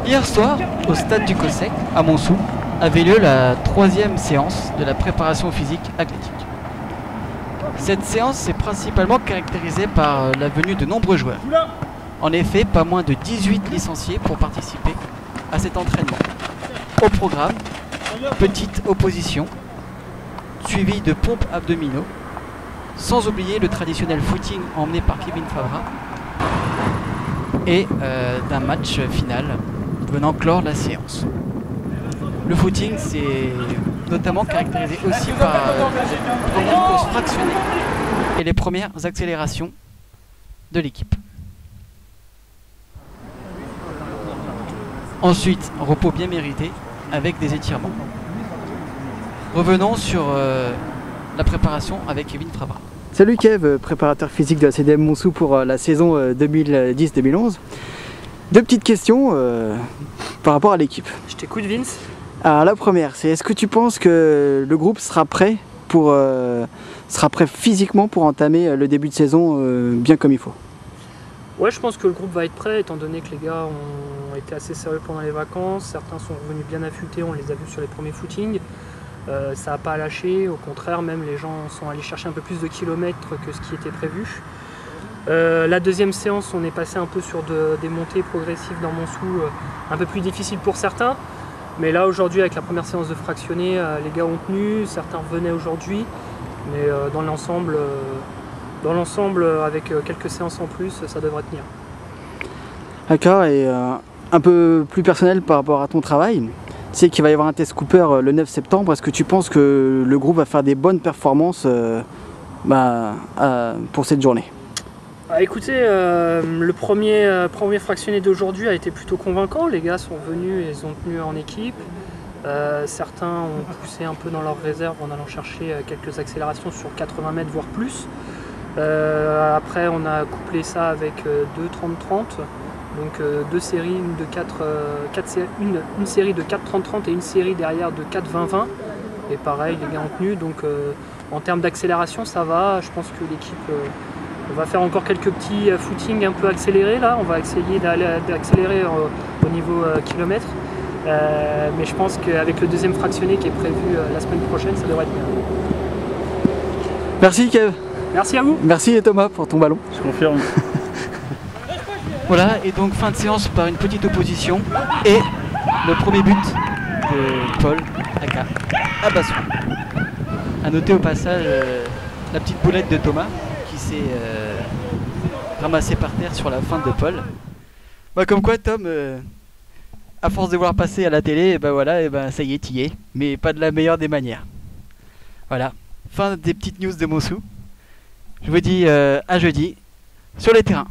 Hier soir, au stade du Cossec, à Montsou, avait lieu la 3e séance de la préparation physique athlétique. Cette séance est principalement caractérisée par la venue de nombreux joueurs. En effet, pas moins de 18 licenciés pour participer à cet entraînement. Au programme, petite opposition, suivie de pompes abdominaux, sans oublier le traditionnel footing emmené par Kevin Favra et d'un match final venant clore la séance. Le footing, c'est notamment caractérisé aussi par les premières courses fractionnées et les premières accélérations de l'équipe. Ensuite, repos bien mérité avec des étirements. Revenons sur la préparation avec Kevin Favra. Salut Kev, préparateur physique de la CDM Montsou pour la saison 2010-2011. Deux petites questions par rapport à l'équipe. Je t'écoute Vince. Alors la première, c'est est-ce que tu penses que le groupe sera prêt physiquement pour entamer le début de saison bien comme il faut? Ouais, je pense que le groupe va être prêt étant donné que les gars ont été assez sérieux pendant les vacances. Certains sont revenus bien affûtés, on les a vus sur les premiers footings. Ça n'a pas lâché, au contraire, même les gens sont allés chercher un peu plus de kilomètres que ce qui était prévu. La deuxième séance, on est passé un peu sur des montées progressives dans Montsou, un peu plus difficiles pour certains. Mais là, aujourd'hui, avec la première séance de fractionné, les gars ont tenu, certains venaient aujourd'hui. Mais dans l'ensemble, avec quelques séances en plus, ça devrait tenir. D'accord, et un peu plus personnel par rapport à ton travail. Tu sais qu'il va y avoir un test Cooper le 9 septembre. Est-ce que tu penses que le groupe va faire des bonnes performances pour cette journée? Écoutez, le premier fractionné d'aujourd'hui a été plutôt convaincant. Les gars sont venus et ils ont tenu en équipe. Certains ont poussé un peu dans leur réserve en allant chercher quelques accélérations sur 80 mètres voire plus. Après on a couplé ça avec 2 30-30. Donc deux séries, une série de 4-30-30 et une série derrière de 4-20-20. Et pareil, les gars ont tenu. Donc en termes d'accélération, ça va. Je pense que l'équipe va faire encore quelques petits footings un peu accélérés là. On va essayer d'accélérer au niveau kilomètre. Mais je pense qu'avec le deuxième fractionné qui est prévu la semaine prochaine, ça devrait être bien. Merci Kev. Merci à vous. Merci Thomas pour ton ballon. Je confirme. Voilà, et donc fin de séance par une petite opposition et le premier but de Paul Aka à Bassou. A noter au passage la petite boulette de Thomas qui s'est ramassée par terre sur la feinte de Paul. Bah, comme quoi Tom, à force de voir passer à la télé, et voilà, et ça y est, t'y es, mais pas de la meilleure des manières. Voilà, fin des petites news de Montsou. Je vous dis à jeudi sur les terrains.